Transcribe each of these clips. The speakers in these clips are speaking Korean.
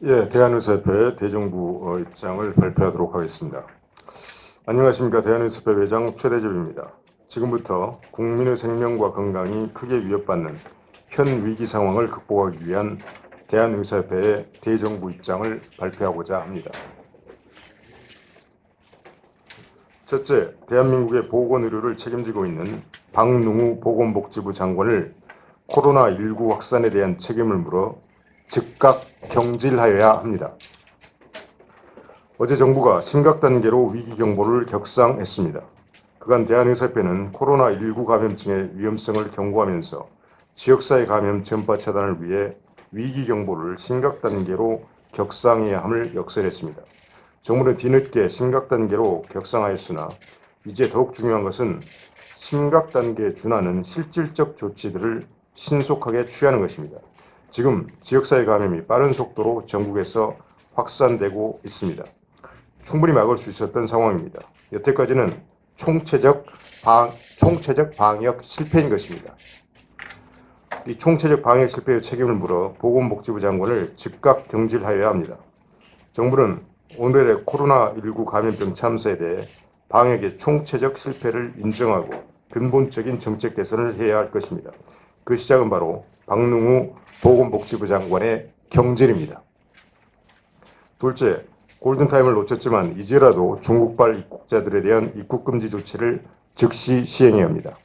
예, 대한의사협회 대정부 입장을 발표하도록 하겠습니다. 안녕하십니까. 대한의사협회 회장 최대접입니다. 지금부터 국민의 생명과 건강이 크게 위협받는 현 위기 상황을 극복하기 위한 대한의사협회의 대정부 입장을 발표하고자 합니다. 첫째, 대한민국의 보건의료를 책임지고 있는 박능우 보건복지부 장관을 코로나19 확산에 대한 책임을 물어 즉각 경질하여야 합니다. 어제 정부가 심각 단계로 위기 경보를 격상했습니다. 그간 대한의사협회는 코로나19 감염증의 위험성을 경고하면서 지역사회 감염 전파 차단을 위해 위기 경보를 심각 단계로 격상해야 함을 역설했습니다. 정부는 뒤늦게 심각 단계로 격상하였으나 이제 더욱 중요한 것은 심각 단계에 준하는 실질적 조치들을 신속하게 취하는 것입니다. 지금 지역사회 감염이 빠른 속도로 전국에서 확산되고 있습니다. 충분히 막을 수 있었던 상황입니다. 여태까지는 총체적 방역 실패인 것입니다. 이 총체적 방역 실패의 책임을 물어 보건복지부 장관을 즉각 경질하여야 합니다. 정부는 오늘의 코로나19 감염병 참사에 대해 방역의 총체적 실패를 인정하고 근본적인 정책 개선을 해야 할 것입니다. 그 시작은 바로 박능우 보건복지부 장관의 경질입니다. 둘째, 골든타임을 놓쳤지만 이제라도 중국발 입국자들에 대한 입국금지 조치를 즉시 시행해야 합니다.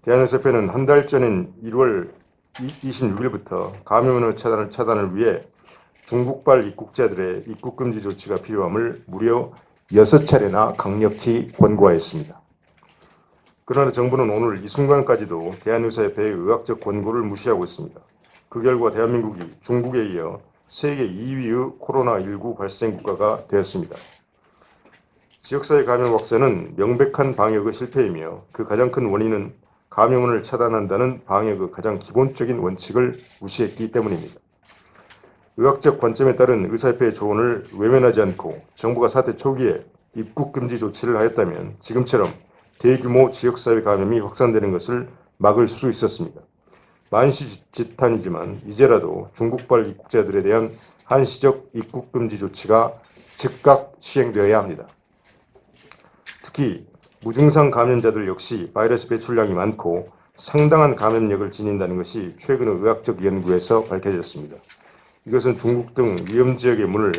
대한의사협회는 한 달 전인 1월 26일부터 감염원의 차단을 위해 중국발 입국자들의 입국금지 조치가 필요함을 무려 6차례나 강력히 권고하였습니다. 그러나 정부는 오늘 이 순간까지도 대한의사협회의 의학적 권고를 무시하고 있습니다. 그 결과 대한민국이 중국에 이어 세계 2위의 코로나19 발생 국가가 되었습니다. 지역사회 감염 확산은 명백한 방역의 실패이며 그 가장 큰 원인은 감염원을 차단한다는 방역의 가장 기본적인 원칙을 무시했기 때문입니다. 의학적 관점에 따른 의사협회의 조언을 외면하지 않고 정부가 사태 초기에 입국금지 조치를 하였다면 지금처럼 대규모 지역사회 감염이 확산되는 것을 막을 수 있었습니다. 만시지탄이지만 이제라도 중국발 입국자들에 대한 한시적 입국금지 조치가 즉각 시행되어야 합니다. 특히 무증상 감염자들 역시 바이러스 배출량이 많고 상당한 감염력을 지닌다는 것이 최근의 의학적 연구에서 밝혀졌습니다. 이것은 중국 등 위험지역의 문을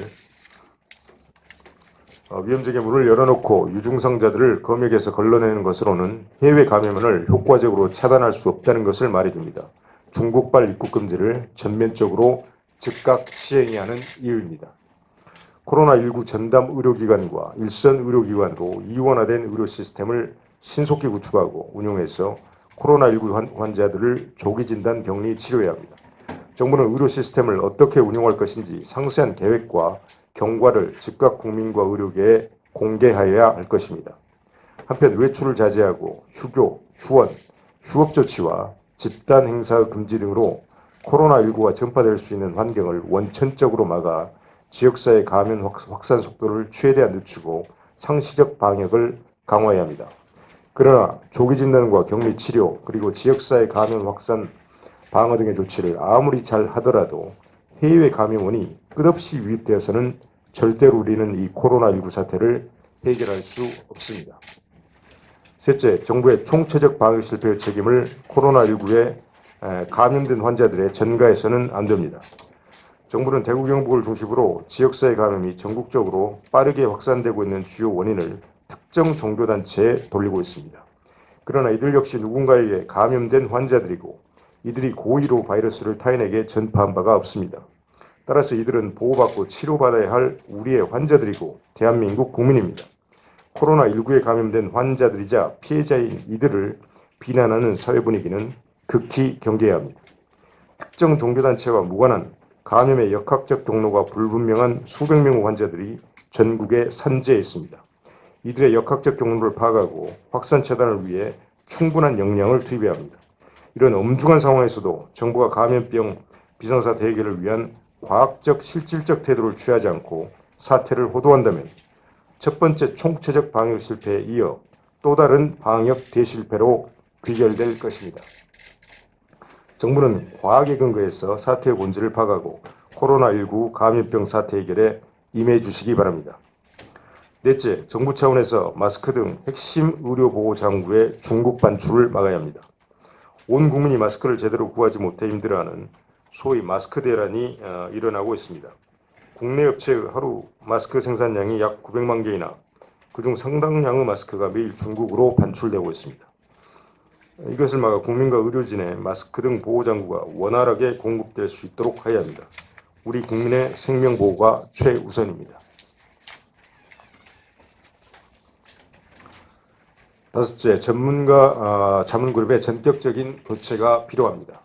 열어놓고 유증상자들을 검역에서 걸러내는 것으로는 해외 감염을 효과적으로 차단할 수 없다는 것을 말해줍니다. 중국발 입국금지를 전면적으로 즉각 시행해야 하는 이유입니다. 코로나19 전담 의료기관과 일선 의료기관으로 이원화된 의료 시스템을 신속히 구축하고 운영해서 코로나19 환자들을 조기 진단, 격리, 치료해야 합니다. 정부는 의료 시스템을 어떻게 운영할 것인지 상세한 계획과 경과를 즉각 국민과 의료계에 공개하여야 할 것입니다. 한편 외출을 자제하고 휴교, 휴원, 휴업 조치와 집단 행사 금지 등으로 코로나19가 전파될 수 있는 환경을 원천적으로 막아 지역사회 감염 확산 속도를 최대한 늦추고 상시적 방역을 강화해야 합니다. 그러나 조기 진단과 격리 치료 그리고 지역사회 감염 확산 방어 등의 조치를 아무리 잘 하더라도 해외 감염원이 끝없이 유입되어서는 절대로 우리는 이 코로나19 사태를 해결할 수 없습니다. 셋째, 정부의 총체적 방역 실패의 책임을 코로나19에 감염된 환자들의 전가해서는 안 됩니다. 정부는 대구 경북을 중심으로 지역사회 감염이 전국적으로 빠르게 확산되고 있는 주요 원인을 특정 종교단체에 돌리고 있습니다. 그러나 이들 역시 누군가에게 감염된 환자들이고 이들이 고의로 바이러스를 타인에게 전파한 바가 없습니다. 따라서 이들은 보호받고 치료받아야 할 우리의 환자들이고 대한민국 국민입니다. 코로나19에 감염된 환자들이자 피해자인 이들을 비난하는 사회 분위기는 극히 경계해야 합니다. 특정 종교단체와 무관한 감염의 역학적 경로가 불분명한 수백 명의 환자들이 전국에 산재해 있습니다. 이들의 역학적 경로를 파악하고 확산 차단을 위해 충분한 역량을 투입해야 합니다. 이런 엄중한 상황에서도 정부가 감염병 비상사태 해결을 위한 과학적 실질적 태도를 취하지 않고 사태를 호도한다면 첫 번째 총체적 방역 실패에 이어 또 다른 방역 대실패로 귀결될 것입니다. 정부는 과학에 근거해서 사태의 본질을 파악하고 코로나19 감염병 사태 해결에 임해 주시기 바랍니다. 넷째, 정부 차원에서 마스크 등 핵심 의료보호 장구의 중국 반출을 막아야 합니다. 온 국민이 마스크를 제대로 구하지 못해 힘들어하는 소위 마스크 대란이 일어나고 있습니다. 국내 업체의 하루 마스크 생산량이 약 900만 개이나 그중 상당량의 마스크가 매일 중국으로 반출되고 있습니다. 이것을 막아 국민과 의료진의 마스크 등 보호장구가 원활하게 공급될 수 있도록 해야 합니다. 우리 국민의 생명보호가 최우선입니다. 다섯째, 전문가 자문그룹의 전격적인 교체가 필요합니다.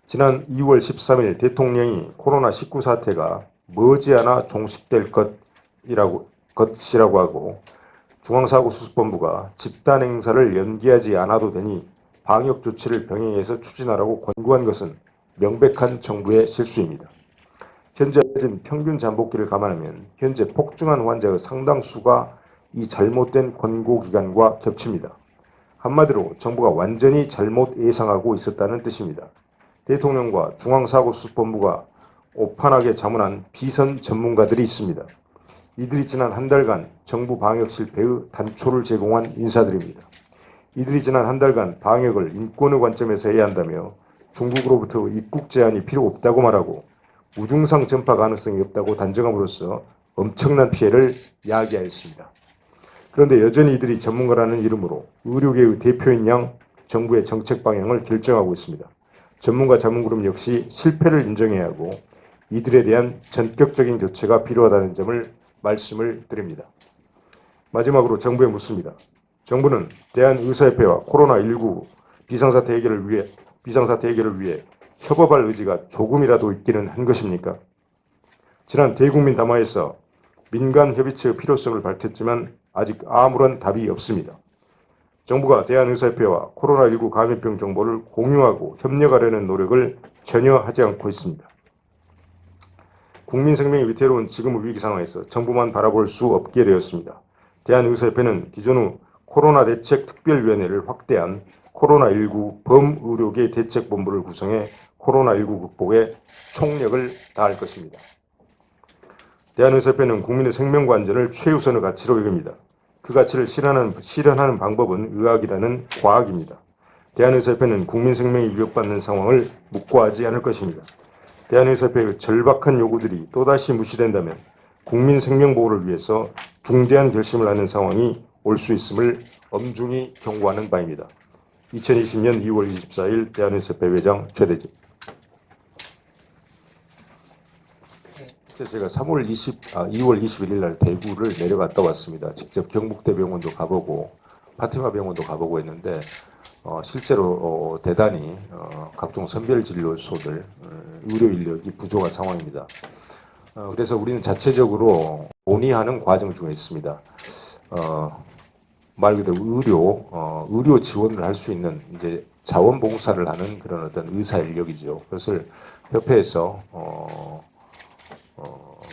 지난 2월 13일 대통령이 코로나19 사태가 머지않아 종식될 것이라고 하고 중앙사고수습본부가 집단 행사를 연기하지 않아도 되니 방역 조치를 병행해서 추진하라고 권고한 것은 명백한 정부의 실수입니다. 현재 평균 잠복기를 감안하면 현재 폭증한 환자의 상당수가 이 잘못된 권고 기간과 겹칩니다. 한마디로 정부가 완전히 잘못 예상하고 있었다는 뜻입니다. 대통령과 중앙사고수습본부가 오판하게 자문한 비선 전문가들이 있습니다. 이들이 지난 한 달간 정부 방역 실패의 단초를 제공한 인사들입니다. 이들이 지난 한 달간 방역을 인권의 관점에서 해야 한다며 중국으로부터 입국 제한이 필요 없다고 말하고 무증상 전파 가능성이 없다고 단정함으로써 엄청난 피해를 야기하였습니다. 그런데 여전히 이들이 전문가라는 이름으로 의료계의 대표인 양 정부의 정책 방향을 결정하고 있습니다. 전문가 자문그룹 역시 실패를 인정해야 하고 이들에 대한 전격적인 교체가 필요하다는 점을 말씀을 드립니다. 마지막으로 정부에 묻습니다. 정부는 대한의사협회와 코로나19 비상사태 해결을 위해 협업할 의지가 조금이라도 있기는 한 것입니까? 지난 대국민 담화에서 민간 협의체의 필요성을 밝혔지만 아직 아무런 답이 없습니다. 정부가 대한의사협회와 코로나19 감염병 정보를 공유하고 협력하려는 노력을 전혀 하지 않고 있습니다. 국민 생명이 위태로운 지금의 위기 상황에서 정부만 바라볼 수 없게 되었습니다. 대한의사협회는 기존의 코로나 대책 특별위원회를 확대한 코로나19 범의료계 대책본부를 구성해 코로나19 극복에 총력을 다할 것입니다. 대한의사협회는 국민의 생명과 안전을 최우선의 가치로 여깁니다. 그 가치를 실현하는 방법은 의학이라는 과학입니다. 대한의사협회는 국민 생명이 위협받는 상황을 묵과하지 않을 것입니다. 대한의사협회의 절박한 요구들이 또다시 무시된다면 국민 생명보호를 위해서 중대한 결심을 하는 상황이 올 수 있음을 엄중히 경고하는 바입니다. 2020년 2월 24일 대한의사협회 회장 최대집. 제가 2월 21일 날 대구를 내려갔다 왔습니다. 직접 경북대병원도 가보고 파티마 병원도 가보고 했는데 실제로 대단히 각종 선별진료소들 의료 인력이 부족한 상황입니다. 그래서 우리는 자체적으로 논의하는 과정 중에 있습니다. 말 그대로 의료 지원을 할 수 있는 이제 자원봉사를 하는 그런 어떤 의사 인력이죠. 그것을 협회에서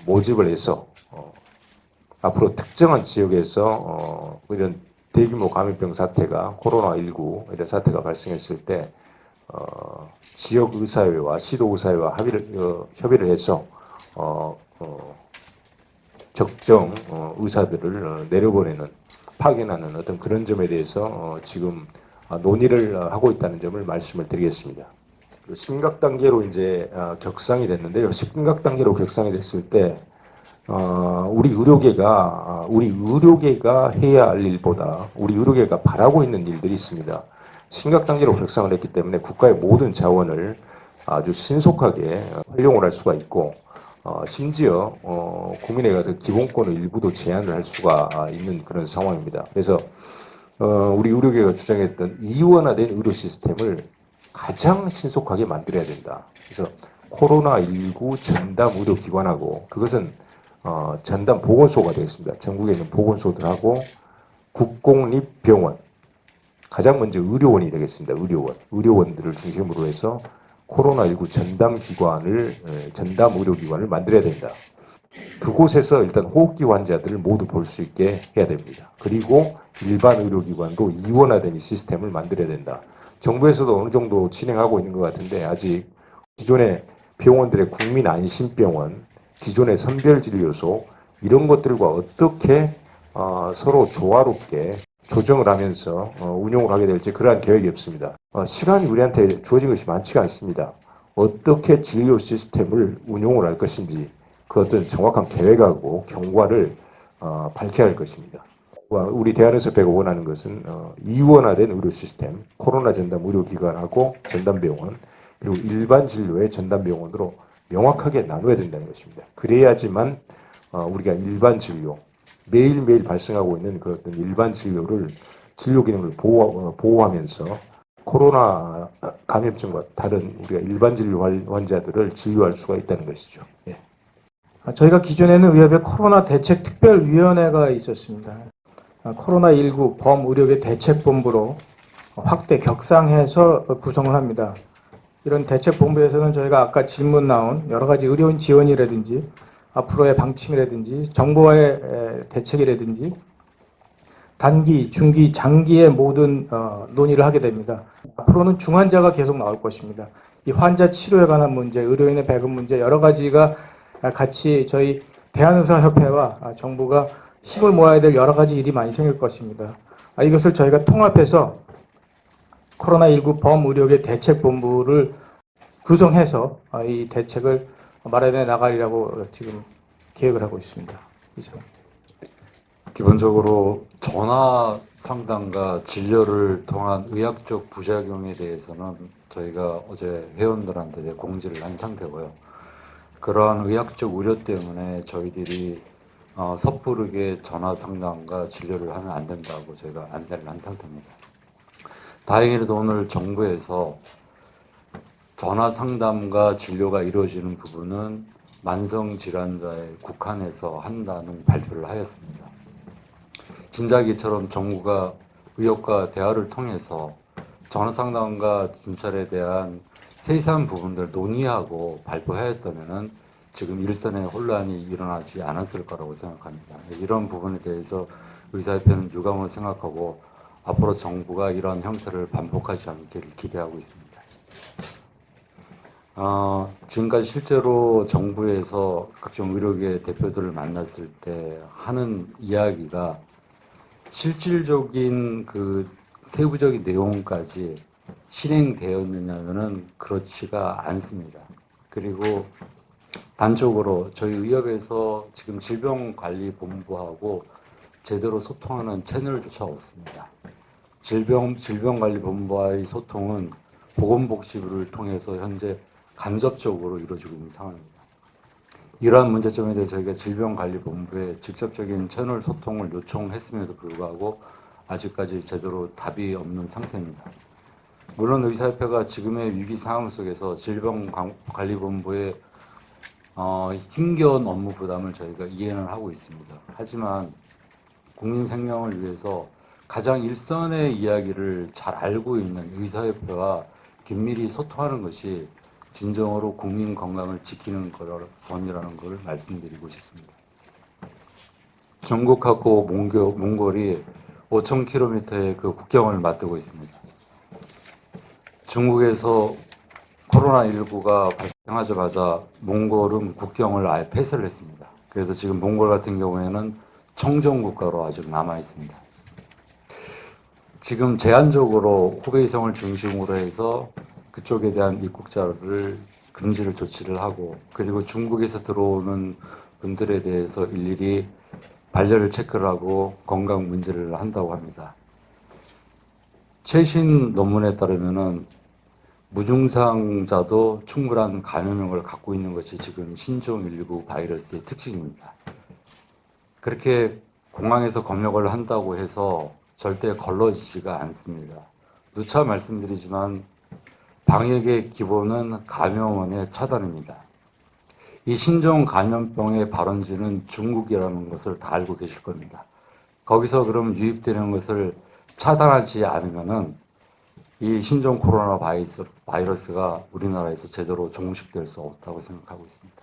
모집을 해서 앞으로 특정한 지역에서 이런 대규모 감염병 사태가 코로나19 이런 사태가 발생했을 때 지역 의사회와 시도 의사회와 협의를 해서 적정 의사들을 내려보내는 파견하는 어떤 그런 점에 대해서 지금 논의를 하고 있다는 점을 말씀을 드리겠습니다. 심각 단계로 이제 격상이 됐는데요. 심각 단계로 격상이 됐을 때 우리 의료계가 해야 할 일보다 우리 의료계가 바라고 있는 일들이 있습니다. 심각 단계로 격상을 했기 때문에 국가의 모든 자원을 아주 신속하게 활용을 할 수가 있고 심지어 국민의 기본권의 일부도 제한을 할 수가 있는 그런 상황입니다. 그래서 우리 의료계가 주장했던 이원화된 의료 시스템을 가장 신속하게 만들어야 된다. 그래서 코로나19 전담 의료기관하고 그것은 전담 보건소가 되겠습니다. 전국에 있는 보건소들하고 국공립병원, 가장 먼저 의료원이 되겠습니다. 의료원들을 중심으로 해서 코로나19 전담 의료기관을 만들어야 된다. 그곳에서 일단 호흡기 환자들을 모두 볼 수 있게 해야 됩니다. 그리고 일반 의료기관도 이원화된 이 시스템을 만들어야 된다. 정부에서도 어느 정도 진행하고 있는 것 같은데 아직 기존의 병원들의 국민안심병원, 기존의 선별진료소 이런 것들과 어떻게 서로 조화롭게 조정을 하면서 운용을 하게 될지 그러한 계획이 없습니다. 시간이 우리한테 주어진 것이 많지가 않습니다. 어떻게 진료 시스템을 운용을 할 것인지 그 어떤 정확한 계획하고 경과를 밝혀야 할 것입니다. 우리 대한의사협회가 원하는 것은 이원화된 의료 시스템, 코로나 전담 의료기관하고 전담병원, 그리고 일반 진료의 전담병원으로 명확하게 나눠야 된다는 것입니다. 그래야지만 우리가 일반 진료, 매일매일 발생하고 있는 그 어떤 일반 진료를 진료 기능을 보호하면서 코로나 감염증과 다른 우리가 일반 진료 환자들을 진료할 수가 있다는 것이죠. 예. 저희가 기존에는 의협에 코로나 대책 특별위원회가 있었습니다. 코로나19 범의료계 대책본부로 확대 격상해서 구성을 합니다. 이런 대책본부에서는 저희가 아까 질문 나온 여러 가지 의료인 지원이라든지 앞으로의 방침이라든지 정부와의 대책이라든지 단기, 중기, 장기의 모든 논의를 하게 됩니다. 앞으로는 중환자가 계속 나올 것입니다. 이 환자 치료에 관한 문제, 의료인의 배급 문제 여러 가지가 같이 저희 대한의사협회와 정부가 힘을 모아야 될 여러 가지 일이 많이 생길 것입니다. 이것을 저희가 통합해서 코로나19 범의료계 대책본부를 구성해서 이 대책을 마련해 나가리라고 지금 계획을 하고 있습니다. 이상. 기본적으로 전화 상담과 진료를 통한 의학적 부작용에 대해서는 저희가 어제 회원들한테 공지를 한 상태고요. 그러한 의학적 우려 때문에 저희들이 섣부르게 전화 상담과 진료를 하면 안 된다고 저희가 안내를 한 상태입니다. 다행히도 오늘 정부에서 전화 상담과 진료가 이루어지는 부분은 만성질환자에 국한해서 한다는 발표를 하였습니다. 진작에처럼 정부가 의협과 대화를 통해서 전화상담과 진찰에 대한 세세한 부분들 논의하고 발표하였다면 지금 일선에 혼란이 일어나지 않았을 거라고 생각합니다. 이런 부분에 대해서 의사협회는 유감을 생각하고 앞으로 정부가 이러한 형태를 반복하지 않기를 기대하고 있습니다. 지금까지 실제로 정부에서 각종 의료계 대표들을 만났을 때 하는 이야기가 실질적인 그 세부적인 내용까지 실행되었느냐면은 그렇지가 않습니다. 그리고 단적으로 저희 의협에서 지금 질병관리본부하고 제대로 소통하는 채널조차 없습니다. 질병관리본부와의 소통은 보건복지부를 통해서 현재 간접적으로 이루어지고 있는 상황입니다. 이러한 문제점에 대해서 저희가 질병관리본부에 직접적인 채널 소통을 요청했음에도 불구하고 아직까지 제대로 답이 없는 상태입니다. 물론 의사협회가 지금의 위기 상황 속에서 질병관리본부의 힘겨운 업무 부담을 저희가 이해는 하고 있습니다. 하지만 국민 생명을 위해서 가장 일선의 이야기를 잘 알고 있는 의사협회와 긴밀히 소통하는 것이 진정으로 국민 건강을 지키는 것이라는 것을 말씀드리고 싶습니다. 중국하고 몽골이 5,000km의 그 국경을 맞대고 있습니다. 중국에서 코로나19가 발생하자마자 몽골은 국경을 아예 폐쇄를 했습니다. 그래서 지금 몽골 같은 경우에는 청정국가로 아직 남아 있습니다. 지금 제한적으로 후베이성을 중심으로 해서 그쪽에 대한 입국자를 금지를 조치를 하고 그리고 중국에서 들어오는 분들에 대해서 일일이 발열을 체크를 하고 건강 문제를 한다고 합니다. 최신 논문에 따르면은 무증상자도 충분한 감염력을 갖고 있는 것이 지금 신종19 바이러스의 특징입니다. 그렇게 공항에서 검역을 한다고 해서 절대 걸러지지가 않습니다. 누차 말씀드리지만 방역의 기본은 감염원의 차단입니다. 이 신종 감염병의 발원지는 중국이라는 것을 다 알고 계실 겁니다. 거기서 그럼 유입되는 것을 차단하지 않으면은 이 신종 코로나 바이러스가 우리나라에서 제대로 종식될 수 없다고 생각하고 있습니다.